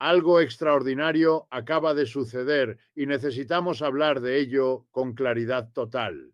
Algo extraordinario acaba de suceder y necesitamos hablar de ello con claridad total.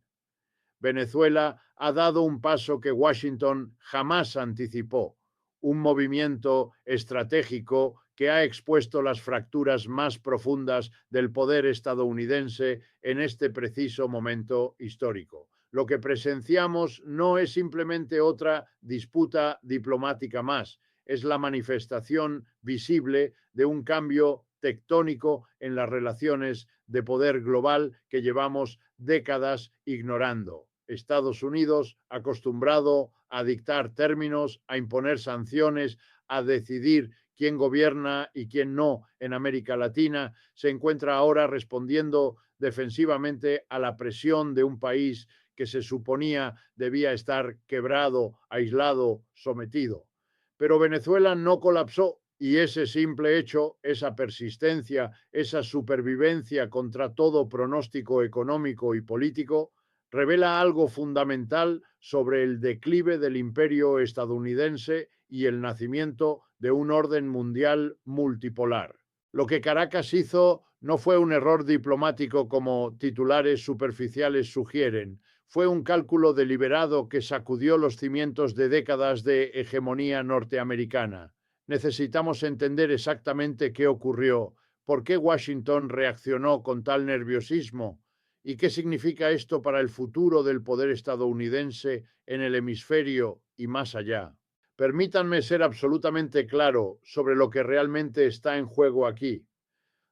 Venezuela ha dado un paso que Washington jamás anticipó, un movimiento estratégico que ha expuesto las fracturas más profundas del poder estadounidense en este preciso momento histórico. Lo que presenciamos no es simplemente otra disputa diplomática más, es la manifestación visible de un cambio tectónico en las relaciones de poder global que llevamos décadas ignorando. Estados Unidos, acostumbrado a dictar términos, a imponer sanciones, a decidir quién gobierna y quién no en América Latina, se encuentra ahora respondiendo defensivamente a la presión de un país que se suponía debía estar quebrado, aislado, sometido. Pero Venezuela no colapsó y ese simple hecho, esa persistencia, esa supervivencia contra todo pronóstico económico y político, revela algo fundamental sobre el declive del imperio estadounidense y el nacimiento de un orden mundial multipolar. Lo que Caracas hizo no fue un error diplomático como titulares superficiales sugieren, fue un cálculo deliberado que sacudió los cimientos de décadas de hegemonía norteamericana. Necesitamos entender exactamente qué ocurrió, por qué Washington reaccionó con tal nerviosismo y qué significa esto para el futuro del poder estadounidense en el hemisferio y más allá. Permítanme ser absolutamente claro sobre lo que realmente está en juego aquí.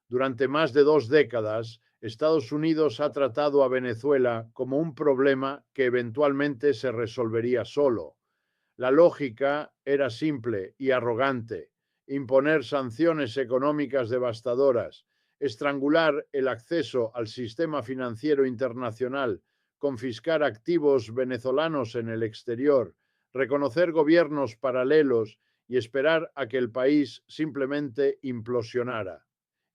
Durante más de 2 décadas, Estados Unidos ha tratado a Venezuela como un problema que eventualmente se resolvería solo. La lógica era simple y arrogante: imponer sanciones económicas devastadoras, estrangular el acceso al sistema financiero internacional, confiscar activos venezolanos en el exterior, reconocer gobiernos paralelos y esperar a que el país simplemente implosionara.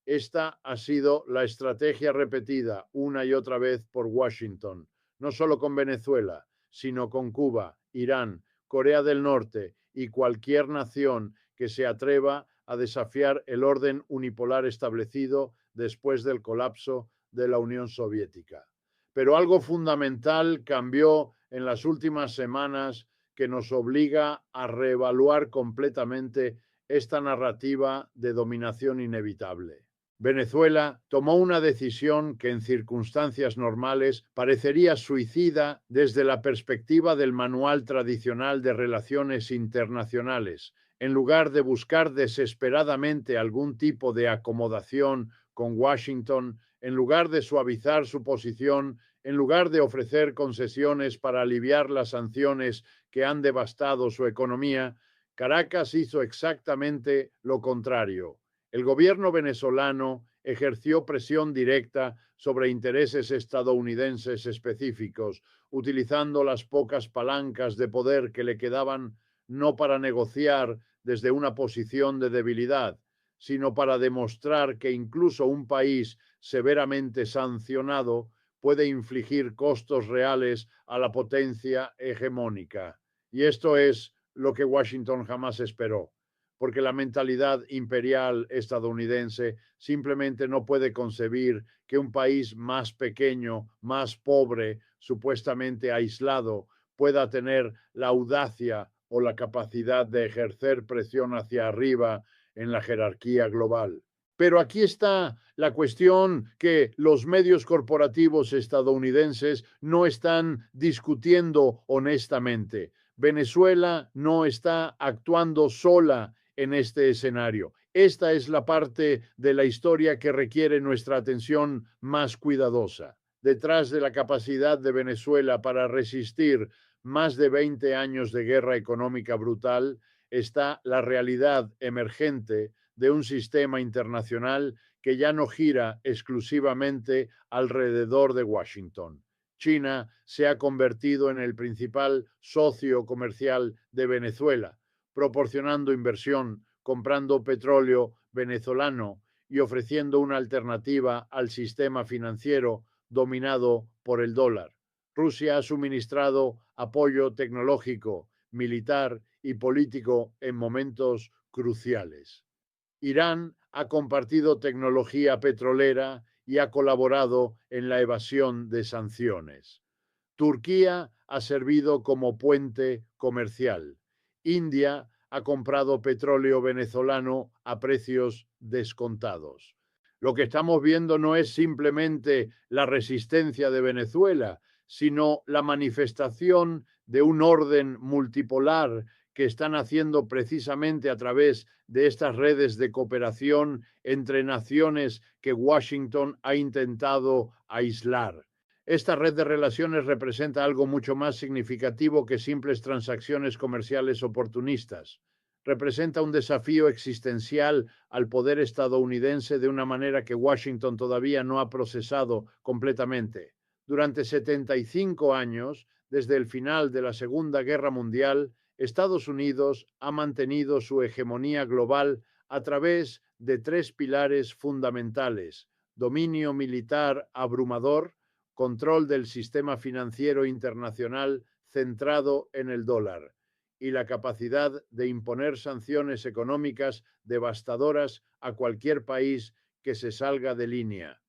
Esta ha sido la estrategia repetida una y otra vez por Washington, no solo con Venezuela, sino con Cuba, Irán, Corea del Norte y cualquier nación que se atreva a desafiar el orden unipolar establecido después del colapso de la Unión Soviética. Pero algo fundamental cambió en las últimas semanas que nos obliga a reevaluar completamente esta narrativa de dominación inevitable. Venezuela tomó una decisión que en circunstancias normales parecería suicida desde la perspectiva del manual tradicional de relaciones internacionales. En lugar de buscar desesperadamente algún tipo de acomodación con Washington, en lugar de suavizar su posición, en lugar de ofrecer concesiones para aliviar las sanciones que han devastado su economía, Caracas hizo exactamente lo contrario. El gobierno venezolano ejerció presión directa sobre intereses estadounidenses específicos, utilizando las pocas palancas de poder que le quedaban no para negociar desde una posición de debilidad, sino para demostrar que incluso un país severamente sancionado puede infligir costos reales a la potencia hegemónica. Y esto es lo que Washington jamás esperó, porque la mentalidad imperial estadounidense simplemente no puede concebir que un país más pequeño, más pobre, supuestamente aislado, pueda tener la audacia o la capacidad de ejercer presión hacia arriba en la jerarquía global. Pero aquí está la cuestión que los medios corporativos estadounidenses no están discutiendo honestamente. Venezuela no está actuando sola en este escenario. Esta es la parte de la historia que requiere nuestra atención más cuidadosa. Detrás de la capacidad de Venezuela para resistir más de 20 años de guerra económica brutal está la realidad emergente de un sistema internacional que ya no gira exclusivamente alrededor de Washington. China se ha convertido en el principal socio comercial de Venezuela, proporcionando inversión, comprando petróleo venezolano y ofreciendo una alternativa al sistema financiero dominado por el dólar. Rusia ha suministrado apoyo tecnológico, militar y político en momentos cruciales. Irán ha compartido tecnología petrolera y ha colaborado en la evasión de sanciones. Turquía ha servido como puente comercial. India ha comprado petróleo venezolano a precios descontados. Lo que estamos viendo no es simplemente la resistencia de Venezuela, sino la manifestación de un orden multipolar que están haciendo precisamente a través de estas redes de cooperación entre naciones que Washington ha intentado aislar. Esta red de relaciones representa algo mucho más significativo que simples transacciones comerciales oportunistas. Representa un desafío existencial al poder estadounidense de una manera que Washington todavía no ha procesado completamente. Durante 75 años, desde el final de la Segunda Guerra Mundial, Estados Unidos ha mantenido su hegemonía global a través de tres pilares fundamentales: dominio militar abrumador, control del sistema financiero internacional centrado en el dólar y la capacidad de imponer sanciones económicas devastadoras a cualquier país que se salga de línea.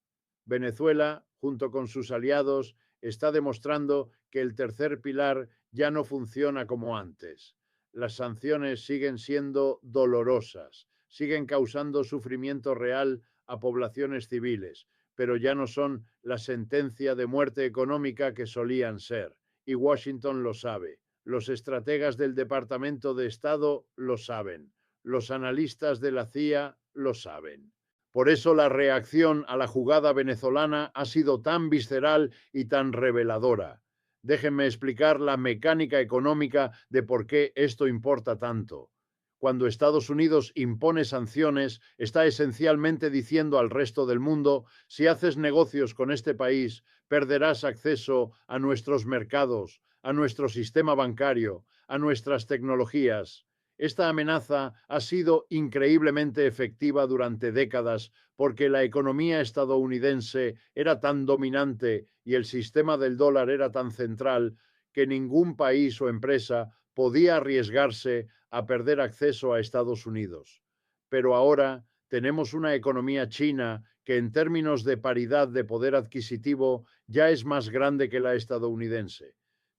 Venezuela, junto con sus aliados, está demostrando que el tercer pilar ya no funciona como antes. Las sanciones siguen siendo dolorosas, siguen causando sufrimiento real a poblaciones civiles, pero ya no son la sentencia de muerte económica que solían ser. Y Washington lo sabe. Los estrategas del Departamento de Estado lo saben. Los analistas de la CIA lo saben. Por eso la reacción a la jugada venezolana ha sido tan visceral y tan reveladora. Déjenme explicar la mecánica económica de por qué esto importa tanto. Cuando Estados Unidos impone sanciones, está esencialmente diciendo al resto del mundo: si haces negocios con este país, perderás acceso a nuestros mercados, a nuestro sistema bancario, a nuestras tecnologías. Esta amenaza ha sido increíblemente efectiva durante décadas porque la economía estadounidense era tan dominante y el sistema del dólar era tan central que ningún país o empresa podía arriesgarse a perder acceso a Estados Unidos. Pero ahora tenemos una economía china que en términos de paridad de poder adquisitivo ya es más grande que la estadounidense.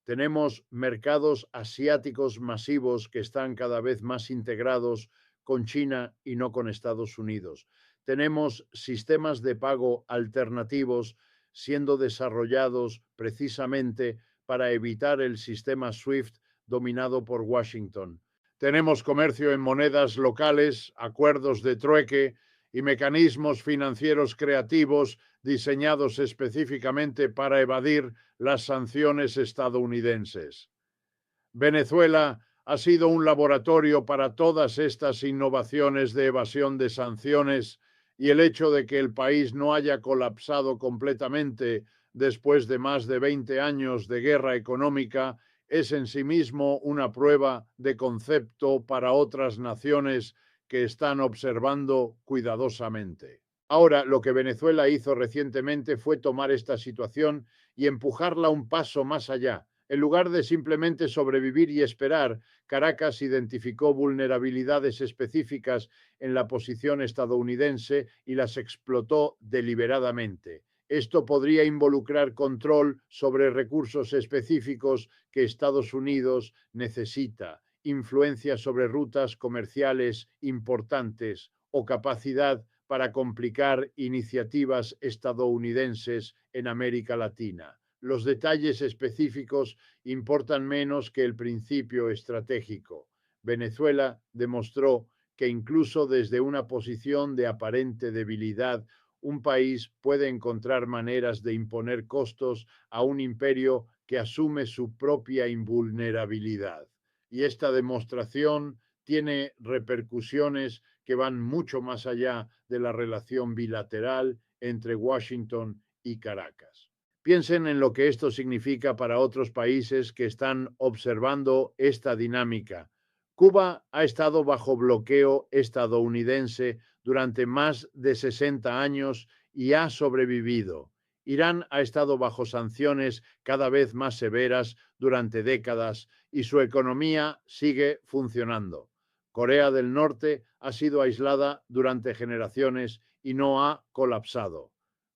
Tenemos mercados asiáticos masivos que están cada vez más integrados con China y no con Estados Unidos. Tenemos sistemas de pago alternativos siendo desarrollados precisamente para evitar el sistema SWIFT dominado por Washington. Tenemos comercio en monedas locales, acuerdos de trueque y mecanismos financieros creativos diseñados específicamente para evadir las sanciones estadounidenses. Venezuela ha sido un laboratorio para todas estas innovaciones de evasión de sanciones, y el hecho de que el país no haya colapsado completamente después de más de 20 años de guerra económica es en sí mismo una prueba de concepto para otras naciones que están observando cuidadosamente. Ahora, lo que Venezuela hizo recientemente fue tomar esta situación y empujarla un paso más allá. En lugar de simplemente sobrevivir y esperar, Caracas identificó vulnerabilidades específicas en la posición estadounidense y las explotó deliberadamente. Esto podría involucrar control sobre recursos específicos que Estados Unidos necesita, influencia sobre rutas comerciales importantes o capacidad para complicar iniciativas estadounidenses en América Latina. Los detalles específicos importan menos que el principio estratégico. Venezuela demostró que incluso desde una posición de aparente debilidad, un país puede encontrar maneras de imponer costos a un imperio que asume su propia invulnerabilidad. Y esta demostración tiene repercusiones que van mucho más allá de la relación bilateral entre Washington y Caracas. Piensen en lo que esto significa para otros países que están observando esta dinámica. Cuba ha estado bajo bloqueo estadounidense durante más de 60 años y ha sobrevivido. Irán ha estado bajo sanciones cada vez más severas durante décadas y su economía sigue funcionando. Corea del Norte ha sido aislada durante generaciones y no ha colapsado.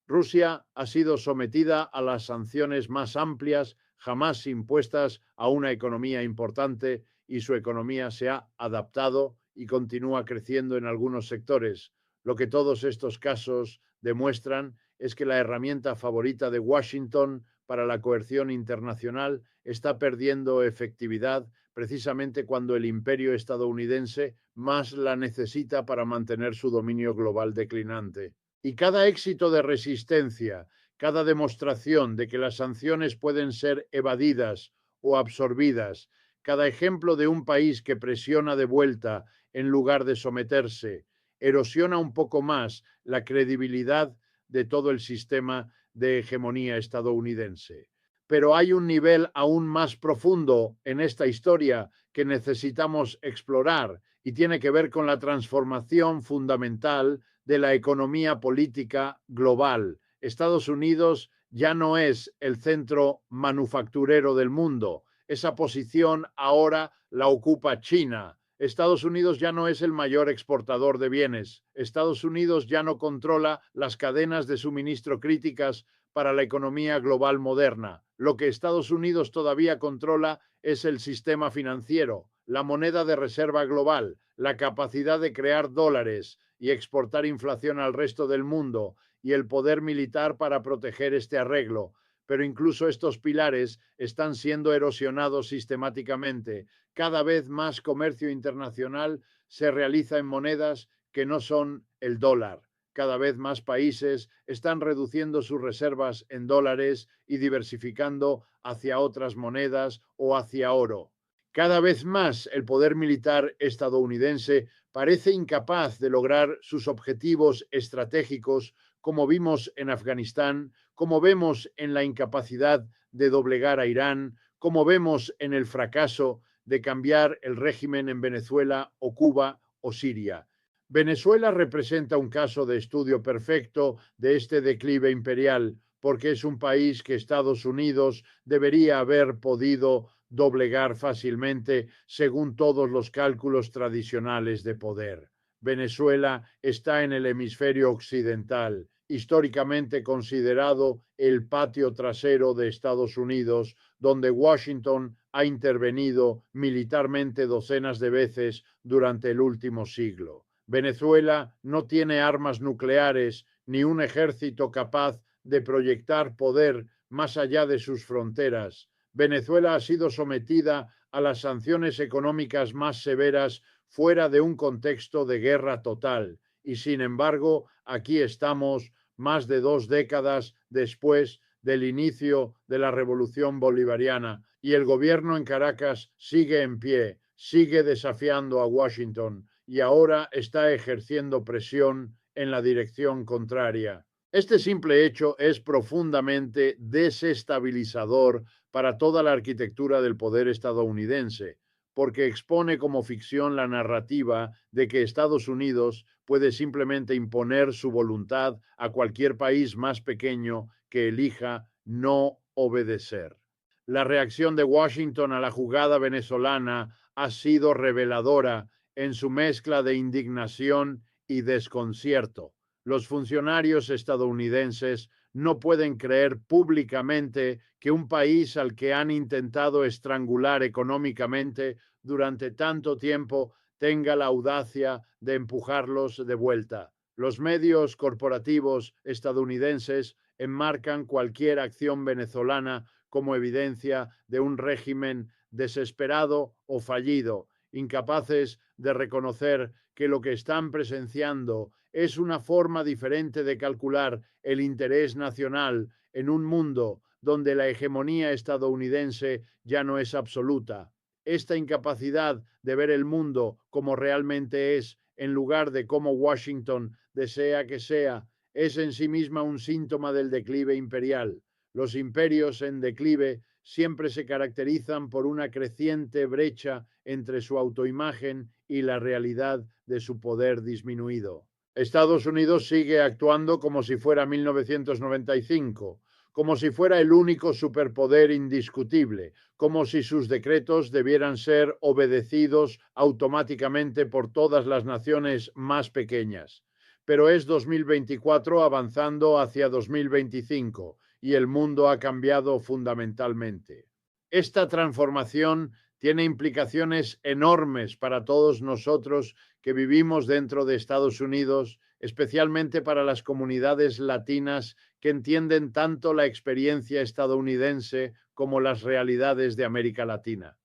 Rusia ha sido sometida a las sanciones más amplias jamás impuestas a una economía importante y su economía se ha adaptado y continúa creciendo en algunos sectores. Lo que todos estos casos demuestran es que la herramienta favorita de Washington para la coerción internacional está perdiendo efectividad precisamente cuando el imperio estadounidense más la necesita para mantener su dominio global declinante. Y cada éxito de resistencia, cada demostración de que las sanciones pueden ser evadidas o absorbidas, cada ejemplo de un país que presiona de vuelta en lugar de someterse, erosiona un poco más la credibilidad de todo el sistema de hegemonía estadounidense. Pero hay un nivel aún más profundo en esta historia que necesitamos explorar y tiene que ver con la transformación fundamental de la economía política global. Estados Unidos ya no es el centro manufacturero del mundo. Esa posición ahora la ocupa China. Estados Unidos ya no es el mayor exportador de bienes. Estados Unidos ya no controla las cadenas de suministro críticas para la economía global moderna. Lo que Estados Unidos todavía controla es el sistema financiero, la moneda de reserva global, la capacidad de crear dólares y exportar inflación al resto del mundo y el poder militar para proteger este arreglo. Pero incluso estos pilares están siendo erosionados sistemáticamente. Cada vez más comercio internacional se realiza en monedas que no son el dólar. Cada vez más países están reduciendo sus reservas en dólares y diversificando hacia otras monedas o hacia oro. Cada vez más el poder militar estadounidense parece incapaz de lograr sus objetivos estratégicos, como vimos en Afganistán, como vemos en la incapacidad de doblegar a Irán, como vemos en el fracaso de cambiar el régimen en Venezuela o Cuba o Siria. Venezuela representa un caso de estudio perfecto de este declive imperial, porque es un país que Estados Unidos debería haber podido doblegar fácilmente según todos los cálculos tradicionales de poder. Venezuela está en el hemisferio occidental, históricamente considerado el patio trasero de Estados Unidos, donde Washington ha intervenido militarmente docenas de veces durante el último siglo. Venezuela no tiene armas nucleares ni un ejército capaz de proyectar poder más allá de sus fronteras. Venezuela ha sido sometida a las sanciones económicas más severas fuera de un contexto de guerra total. Y sin embargo, aquí estamos más de 2 décadas después del inicio de la revolución bolivariana y el gobierno en Caracas sigue en pie, sigue desafiando a Washington y ahora está ejerciendo presión en la dirección contraria. Este simple hecho es profundamente desestabilizador para toda la arquitectura del poder estadounidense, porque expone como ficción la narrativa de que Estados Unidos puede simplemente imponer su voluntad a cualquier país más pequeño que elija no obedecer. La reacción de Washington a la jugada venezolana ha sido reveladora en su mezcla de indignación y desconcierto. Los funcionarios estadounidenses no pueden creer públicamente que un país al que han intentado estrangular económicamente durante tanto tiempo tenga la audacia de empujarlos de vuelta. Los medios corporativos estadounidenses enmarcan cualquier acción venezolana como evidencia de un régimen desesperado o fallido, incapaces de reconocer que lo que están presenciando es una forma diferente de calcular el interés nacional en un mundo donde la hegemonía estadounidense ya no es absoluta. Esta incapacidad de ver el mundo como realmente es, en lugar de como Washington desea que sea, es en sí misma un síntoma del declive imperial. Los imperios en declive siempre se caracterizan por una creciente brecha entre su autoimagen y la realidad de su poder disminuido. Estados Unidos sigue actuando como si fuera 1995, como si fuera el único superpoder indiscutible, como si sus decretos debieran ser obedecidos automáticamente por todas las naciones más pequeñas. Pero es 2024 avanzando hacia 2025 y el mundo ha cambiado fundamentalmente. Esta transformación tiene implicaciones enormes para todos nosotros que vivimos dentro de Estados Unidos, especialmente para las comunidades latinas que entienden tanto la experiencia estadounidense como las realidades de América Latina.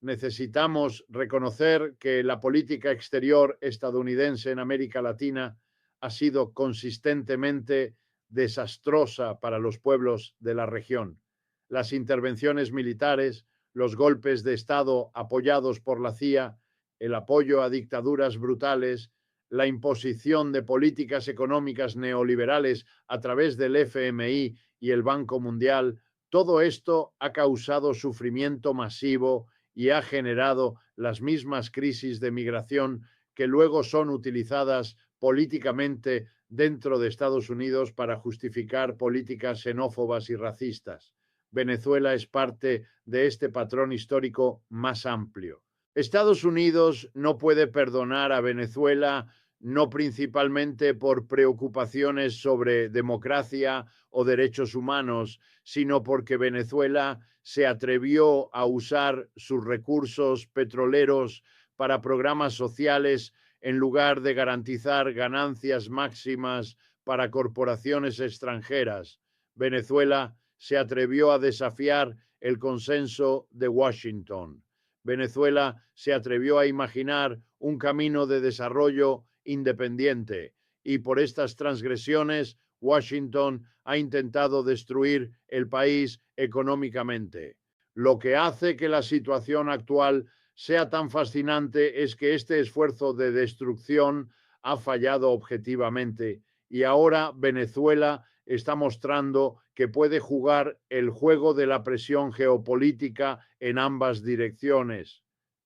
Necesitamos reconocer que la política exterior estadounidense en América Latina ha sido consistentemente desastrosa para los pueblos de la región. Las intervenciones militares, los golpes de Estado apoyados por la CIA, el apoyo a dictaduras brutales, la imposición de políticas económicas neoliberales a través del FMI y el Banco Mundial, todo esto ha causado sufrimiento masivo y ha generado las mismas crisis de migración que luego son utilizadas políticamente dentro de Estados Unidos para justificar políticas xenófobas y racistas. Venezuela es parte de este patrón histórico más amplio. Estados Unidos no puede perdonar a Venezuela, no principalmente por preocupaciones sobre democracia o derechos humanos, sino porque Venezuela se atrevió a usar sus recursos petroleros para programas sociales en lugar de garantizar ganancias máximas para corporaciones extranjeras. Venezuela se atrevió a desafiar el consenso de Washington. Venezuela se atrevió a imaginar un camino de desarrollo independiente y por estas transgresiones Washington ha intentado destruir el país económicamente. Lo que hace que la situación actual sea tan fascinante es que este esfuerzo de destrucción ha fallado objetivamente y ahora Venezuela está mostrando que puede jugar el juego de la presión geopolítica en ambas direcciones.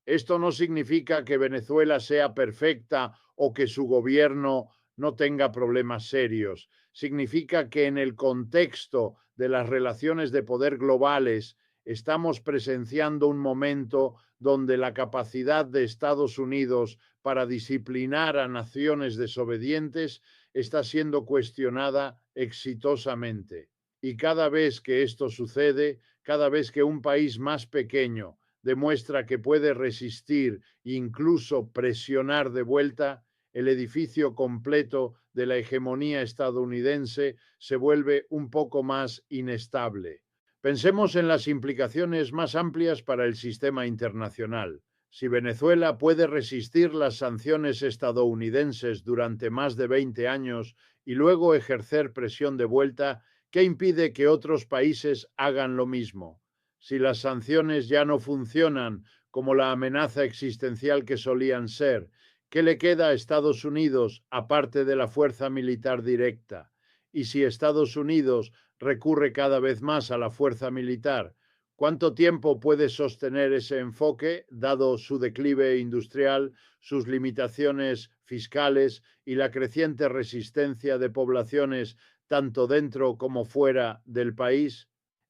Esto no significa que Venezuela sea perfecta o que su gobierno no tenga problemas serios. Significa que en el contexto de las relaciones de poder globales estamos presenciando un momento donde la capacidad de Estados Unidos para disciplinar a naciones desobedientes está siendo cuestionada exitosamente. Y cada vez que esto sucede, cada vez que un país más pequeño demuestra que puede resistir e incluso presionar de vuelta, el edificio completo de la hegemonía estadounidense se vuelve un poco más inestable. Pensemos en las implicaciones más amplias para el sistema internacional. Si Venezuela puede resistir las sanciones estadounidenses durante más de 20 años y luego ejercer presión de vuelta, ¿qué impide que otros países hagan lo mismo? Si las sanciones ya no funcionan como la amenaza existencial que solían ser, ¿qué le queda a Estados Unidos aparte de la fuerza militar directa? Y si Estados Unidos recurre cada vez más a la fuerza militar, ¿cuánto tiempo puede sostener ese enfoque, dado su declive industrial, sus limitaciones fiscales y la creciente resistencia de poblaciones tanto dentro como fuera del país?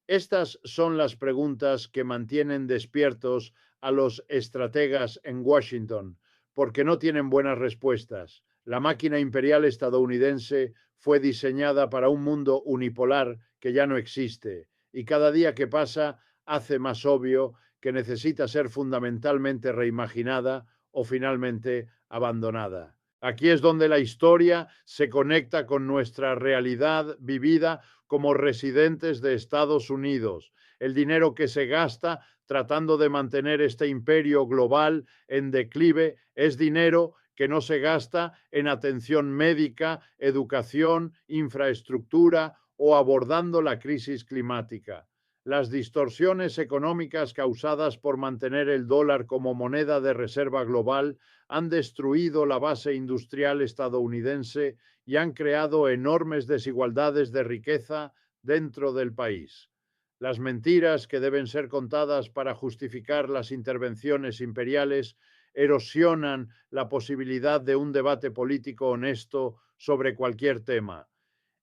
Estas son las preguntas que mantienen despiertos a los estrategas en Washington, porque no tienen buenas respuestas. La máquina imperial estadounidense fue diseñada para un mundo unipolar que ya no existe, y cada día que pasa hace más obvio que necesita ser fundamentalmente reimaginada o finalmente abandonada. Aquí es donde la historia se conecta con nuestra realidad vivida como residentes de Estados Unidos. El dinero que se gasta tratando de mantener este imperio global en declive es dinero que no se gasta en atención médica, educación, infraestructura o abordando la crisis climática. Las distorsiones económicas causadas por mantener el dólar como moneda de reserva global han destruido la base industrial estadounidense y han creado enormes desigualdades de riqueza dentro del país. Las mentiras que deben ser contadas para justificar las intervenciones imperiales erosionan la posibilidad de un debate político honesto sobre cualquier tema.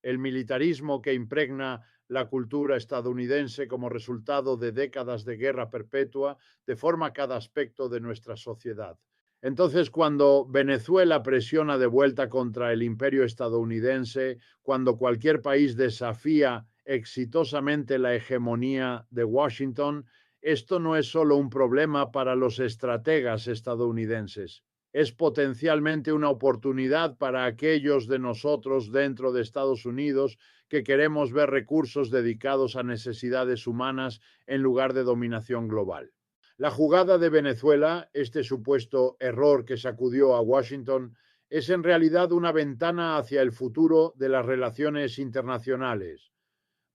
el militarismo que impregna la cultura estadounidense como resultado de décadas de guerra perpetua, deforma cada aspecto de nuestra sociedad. Entonces, cuando Venezuela presiona de vuelta contra el imperio estadounidense, cuando cualquier país desafía exitosamente la hegemonía de Washington, esto no es solo un problema para los estrategas estadounidenses, es potencialmente una oportunidad para aquellos de nosotros dentro de Estados Unidos que queremos ver recursos dedicados a necesidades humanas en lugar de dominación global. La jugada de Venezuela, este supuesto error que sacudió a Washington, es en realidad una ventana hacia el futuro de las relaciones internacionales.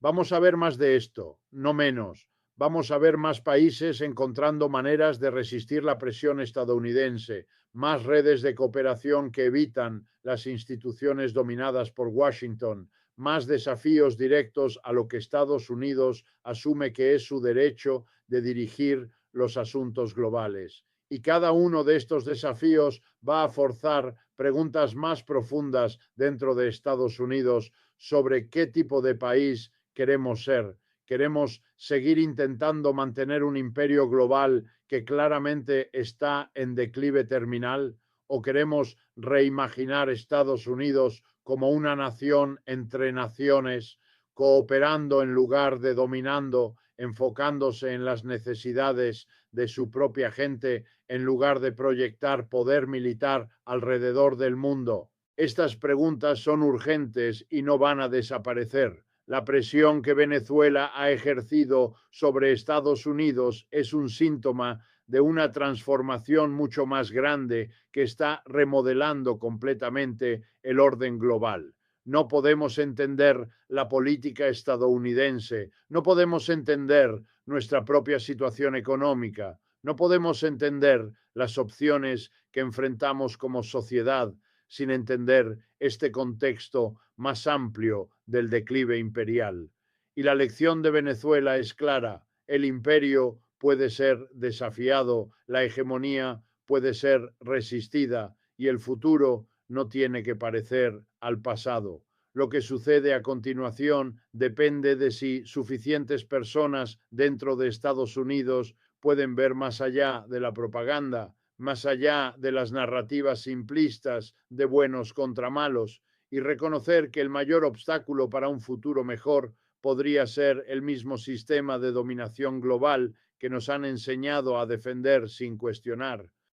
Vamos a ver más de esto, no menos. Vamos a ver más países encontrando maneras de resistir la presión estadounidense, más redes de cooperación que evitan las instituciones dominadas por Washington, más desafíos directos a lo que Estados Unidos asume que es su derecho de dirigir los asuntos globales. Y cada uno de estos desafíos va a forzar preguntas más profundas dentro de Estados Unidos sobre qué tipo de país queremos ser. Queremos seguir intentando mantener un imperio global que claramente está en declive terminal, o queremos reimaginar Estados Unidos como una nación entre naciones, cooperando en lugar de dominando, enfocándose en las necesidades de su propia gente en lugar de proyectar poder militar alrededor del mundo. Estas preguntas son urgentes y no van a desaparecer. La presión que Venezuela ha ejercido sobre Estados Unidos es un síntoma de una transformación mucho más grande que está remodelando completamente el orden global. No podemos entender la política estadounidense, no podemos entender nuestra propia situación económica, no podemos entender las opciones que enfrentamos como sociedad sin entender este contexto más amplio del declive imperial. Y la lección de Venezuela es clara: el imperio puede ser desafiado, la hegemonía puede ser resistida y el futuro no tiene que parecer al pasado. Lo que sucede a continuación depende de si suficientes personas dentro de Estados Unidos pueden ver más allá de la propaganda, más allá de las narrativas simplistas de buenos contra malos, y reconocer que el mayor obstáculo para un futuro mejor podría ser el mismo sistema de dominación global que nos han enseñado a defender sin cuestionar.